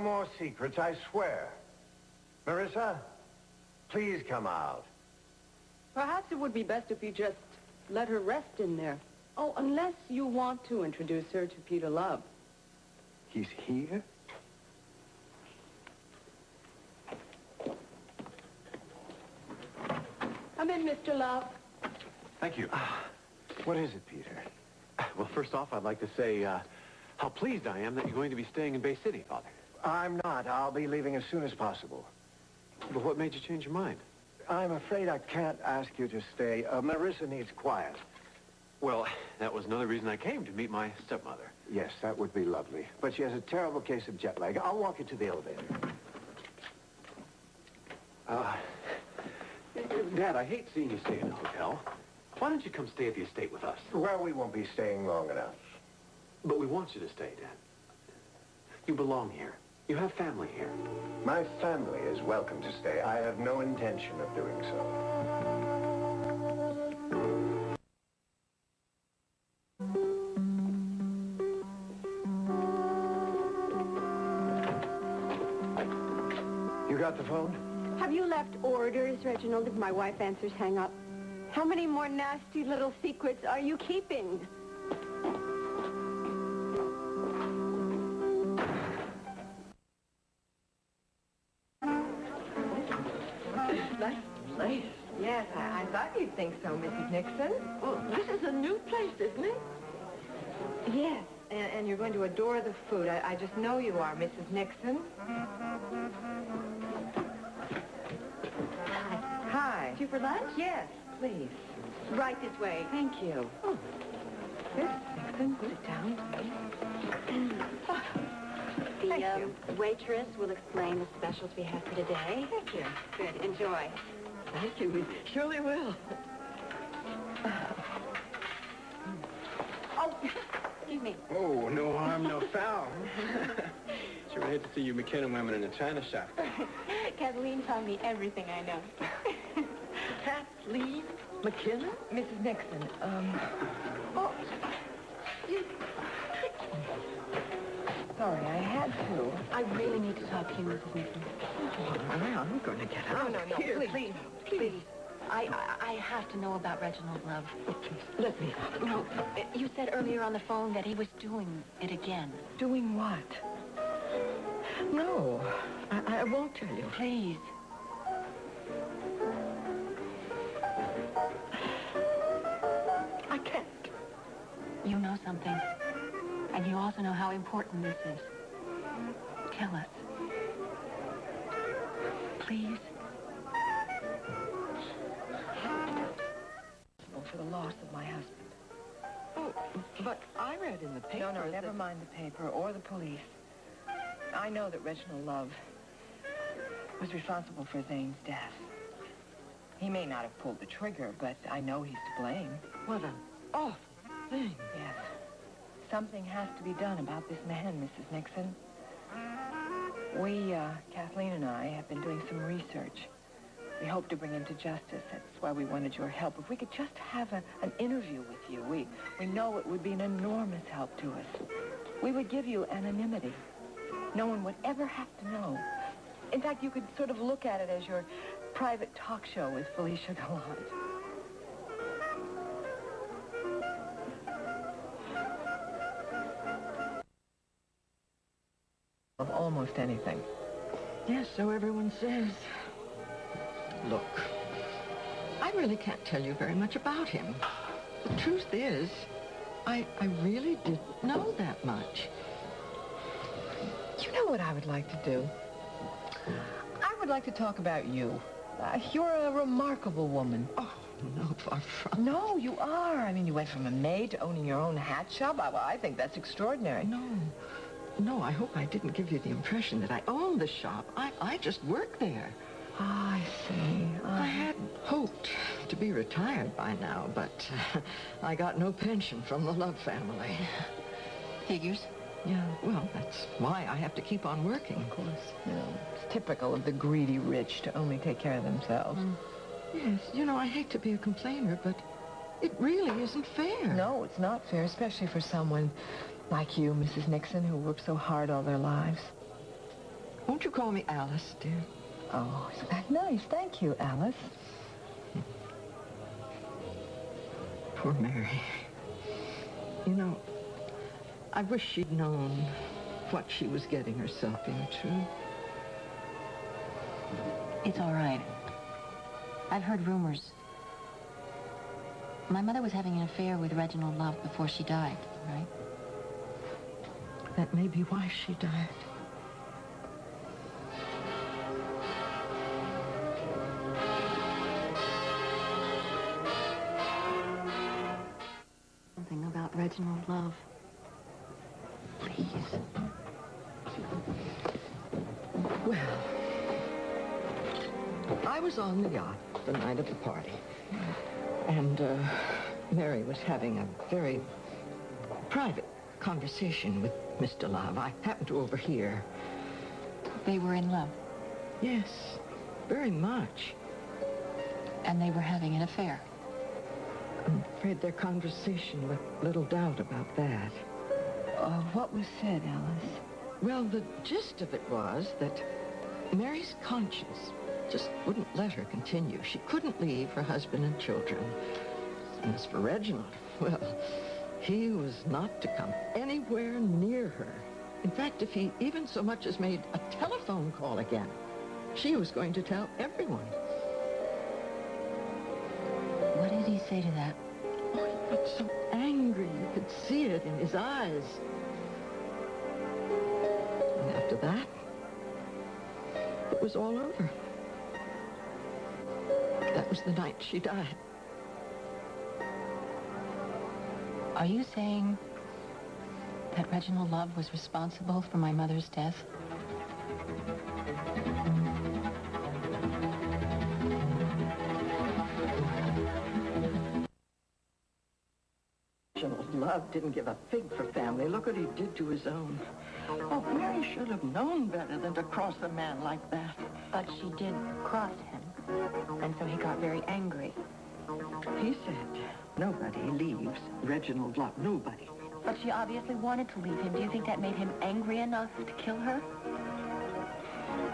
No more secrets, I swear. Marissa, please come out. Perhaps it would be best if you just let her rest in there. Oh, unless you want to introduce her to Peter Love. He's here? Come in, Mr. Love. Thank you. What is it, Peter? Well, first off, I'd like to say how pleased I am that you're going to be staying in Bay City, Father. I'm not. I'll be leaving as soon as possible. But what made you change your mind? I'm afraid I can't ask you to stay. Marissa needs quiet. Well, that was another reason I came, to meet my stepmother. Yes, that would be lovely. But she has a terrible case of jet lag. I'll walk you to the elevator. Dad, I hate seeing you stay in a hotel. Why don't you come stay at the estate with us? Well, we won't be staying long enough. But we want you to stay, Dad. You belong here. You have family here. My family is welcome to stay. I have no intention of doing so. You got the phone? Have you left orders, Reginald, if my wife answers hang up? How many more nasty little secrets are you keeping? Nice place. Yes, I thought you'd think so, Mrs. Nixon. Well, this is a new place, isn't it? Yes, and you're going to adore the food. I just know you are, Mrs. Nixon. Hi. You for lunch? Yes, please. Right this way. Thank you. Oh. Mrs. Nixon, sit down, please. Thank you. Waitress will explain the specials we have for today. Thank you. Good. Enjoy. Thank you. We surely will. Oh, excuse me. Oh, no harm, no foul. Sure hate to see you McKinnon women in a china shop. Kathleen taught me everything I know. Kathleen McKinnon? Mrs. Nixon, Oh, sorry, I had to. I really need to talk to you, Mrs. Nixon. I'm going to get out. No, Here, please. I have to know about Reginald Love. Let me. No, you said earlier on the phone that he was doing it again. Doing what? No, I won't tell you. Please. I can't. You know something. And you also know how important this is. Tell us. Please. For the loss of my husband. Oh, but I read in the paper. No, never mind the paper or the police. I know that Reginald Love was responsible for Zane's death. He may not have pulled the trigger, but I know he's to blame. What an awful thing. Yes. Something has to be done about this man, Mrs. Nixon. We, Kathleen and I, have been doing some research. We hope to bring him to justice. That's why we wanted your help. If we could just have an interview with you, we know it would be an enormous help to us. We would give you anonymity. No one would ever have to know. In fact, you could sort of look at it as your private talk show with Felicia Gallant. Of almost anything. Yes, so everyone says. Look, I really can't tell you very much about him. The truth is, I really didn't know that much. You know what I would like to do? I would like to talk about you. You're a remarkable woman. Oh, no, far from. No, you are. I mean, you went from a maid to owning your own hat shop. I think that's extraordinary. No, I hope I didn't give you the impression that I owned the shop. I just worked there. I see. I had hoped to be retired by now, but I got no pension from the Love family. Figures. Yeah, well, that's why I have to keep on working. Of course. You know, it's typical of the greedy rich to only take care of themselves. Yes, you know, I hate to be a complainer, but it really isn't fair. No, it's not fair, especially for someone like you, Mrs. Nixon, who worked so hard all their lives. Won't you call me Alice, dear? Oh, nice. Thank you, Alice. Poor Mary. You know, I wish she'd known what she was getting herself into. It's all right. I've heard rumors. My mother was having an affair with Reginald Love before she died, right? That may be why she died. Something about Reginald Love. Please. Well, I was on the yacht the night of the party, and Mary was having a very private conversation with Mr. Love. I happened to overhear. They were in love, Yes, very much. and they were having an affair. I'm afraid their conversation left little doubt about that. What was said, Alice? Well, the gist of it was that Mary's conscience just wouldn't let her continue. She couldn't leave her husband and children. And as for Reginald, well, he was not to come anywhere near her. In fact, if he even so much as made a telephone call again, she was going to tell everyone. What did he say to that? Oh, he looked so angry. You could see it in his eyes. And after that, it was all over. That was the night she died. Are you saying that Reginald Love was responsible for my mother's death? Reginald Love didn't give a fig for family. Look what he did to his own. Oh, Mary should have known better than to cross a man like that. But she did cross him, and so he got very angry. He said nobody leaves Reginald Love. Nobody. But she obviously wanted to leave him. Do you think that made him angry enough to kill her?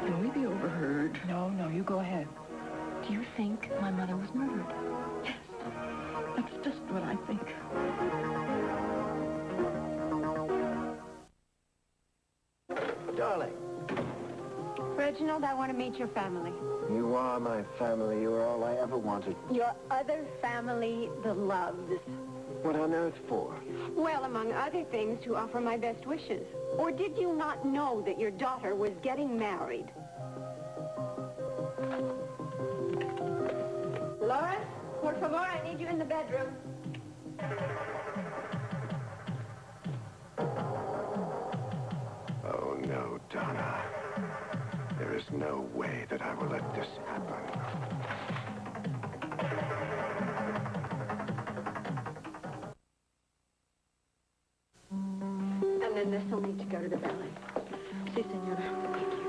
Can we be overheard? No, you go ahead. Do you think my mother was murdered? Yes. That's just what I think. Darling, Reginald, I want to meet your family. you are my family. You are all I ever wanted. Your other family, the Loves. What on earth for? Well, among other things, to offer my best wishes. Or did you not know that your daughter was getting married? Laura, por favor, I need you in the bedroom. Oh, no, Donna. There is no way that I will let this happen. And then this will need to go to the ballet. Si, senora. Thank you.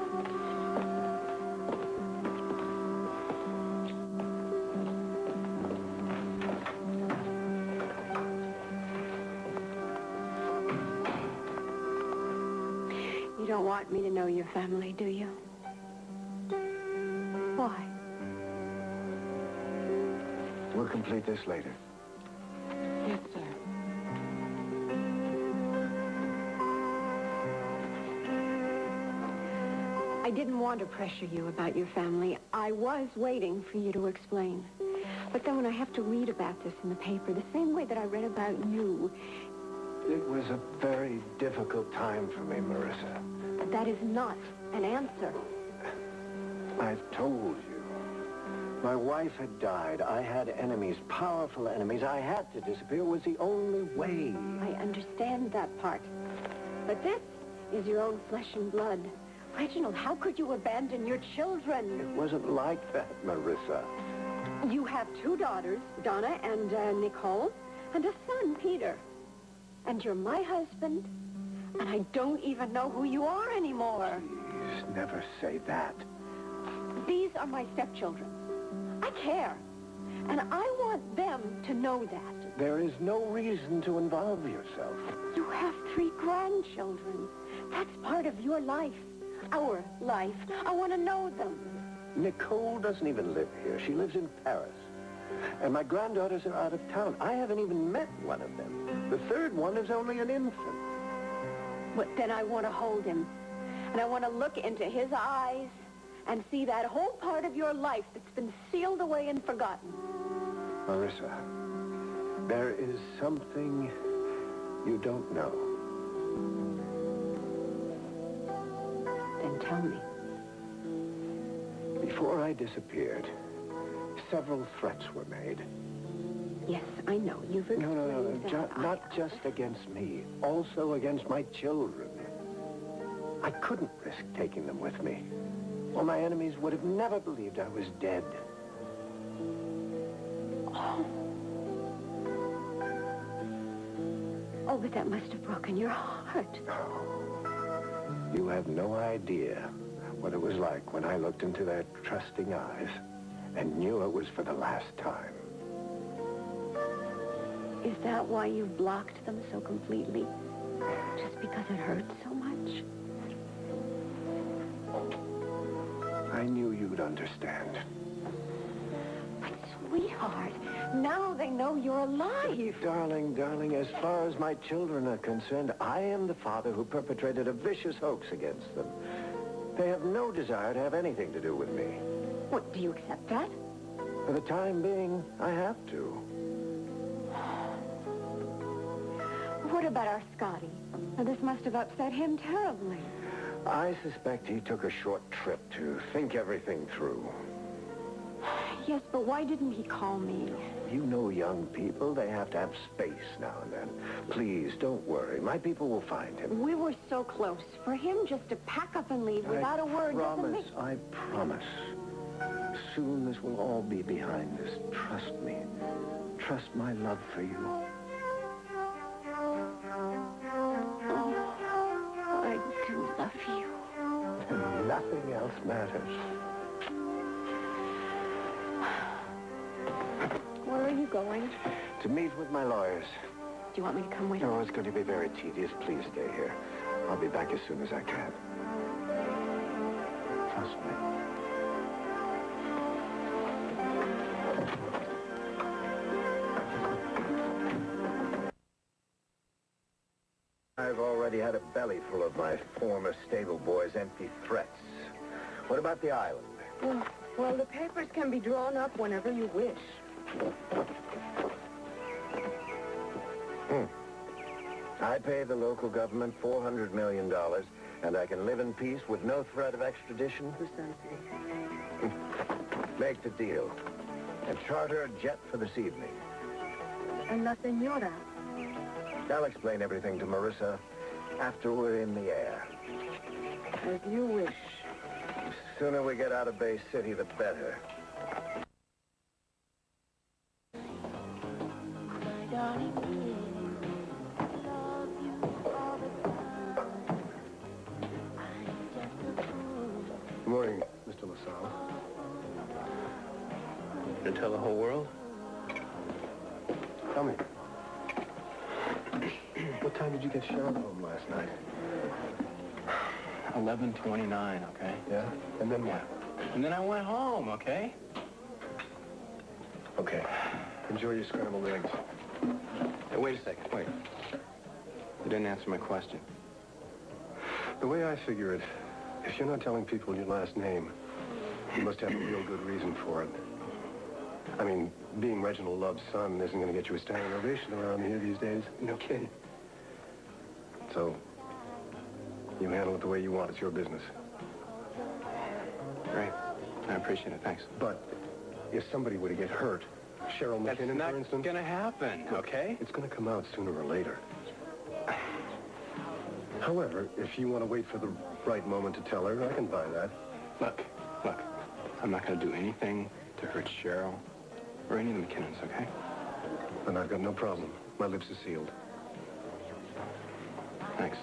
You don't want me to know your family, do you? Why? We'll complete this later. Yes, sir. I didn't want to pressure you about your family. I was waiting for you to explain. But then when I have to read about this in the paper, the same way that I read about you... It was a very difficult time for me, Marissa. But that is not an answer. I've told you. My wife had died. I had enemies, powerful enemies. I had to disappear. It was the only way. I understand that part. But this is your own flesh and blood. Reginald, how could you abandon your children? It wasn't like that, Marissa. You have two daughters, Donna and Nicole, and a son, Peter. And you're my husband, and I don't even know who you are anymore. Please, never say that. These are my stepchildren. I care, and I want them to know that. There is no reason to involve yourself. You have 3 grandchildren. That's part of your life. our life. I want to know them. Nicole doesn't even live here. She lives in Paris. And my granddaughters are out of town. I haven't even met one of them. The third one is only an infant. But then I want to hold him. And I want to look into his eyes and see that whole part of your life that's been sealed away and forgotten. Marissa, there is something you don't know. Then tell me. Before I disappeared, several threats were made. Yes, I know. You've explained No. Not just against me, also against my children. I couldn't risk taking them with me. Well, my enemies would have never believed I was dead. Oh, but that must have broken your heart. You have no idea what it was like when I looked into their trusting eyes and knew it was for the last time. Is that why you blocked them so completely? Just because it hurts so much? I knew you'd understand. But sweetheart, now they know you're alive. Darling, as far as my children are concerned, I am the father who perpetrated a vicious hoax against them. They have no desire to have anything to do with me. What, do you accept that? For the time being, I have to. What about our Scotty? Now, this must have upset him terribly. I suspect he took a short trip to think everything through. Yes, but why didn't he call me? You know young people, they have to have space now and then. Please, don't worry. My people will find him. We were so close. For him just to pack up and leave without a word doesn't make... I promise. Soon this will all be behind us. Trust me. Trust my love for you. Oh, I do love you. And nothing else matters. Where are you going? To meet with my lawyers. Do you want me to come with you? No, it's going to be very tedious. Please stay here. I'll be back as soon as I can. Trust me. I've already had a belly full of my former stable boy's empty threats. What about the island? Well, the papers can be drawn up whenever you wish. I pay the local government $400 million, and I can live in peace with no threat of extradition? Precisely. Make the deal. And charter a jet for this evening. And la señora. I'll explain everything to Marissa after we're in the air. As you wish. The sooner we get out of Bay City, the better. Good morning, Mr. LaSalle. Gonna tell the whole world? Tell me. What time did you get Cheryl home last night? 11:29, okay? Yeah? And then what? And then I went home, okay? Okay. Enjoy your scrambled eggs. Hey, wait a second, wait. You didn't answer my question. The way I figure it, if you're not telling people your last name, you must have a real good reason for it. I mean, being Reginald Love's son isn't going to get you a standing ovation around here these days. No kidding. So, you handle it the way you want. It's your business. Great. I appreciate it, thanks. But if somebody were to get hurt, Cheryl McKinnon, for instance... That's not gonna happen, okay? It's going to come out sooner or later. However, if you want to wait for the right moment to tell her, I can buy that. Look. I'm not gonna do anything to hurt Cheryl or any of the McKinnons, okay? Then I've got no problem. My lips are sealed. Thanks.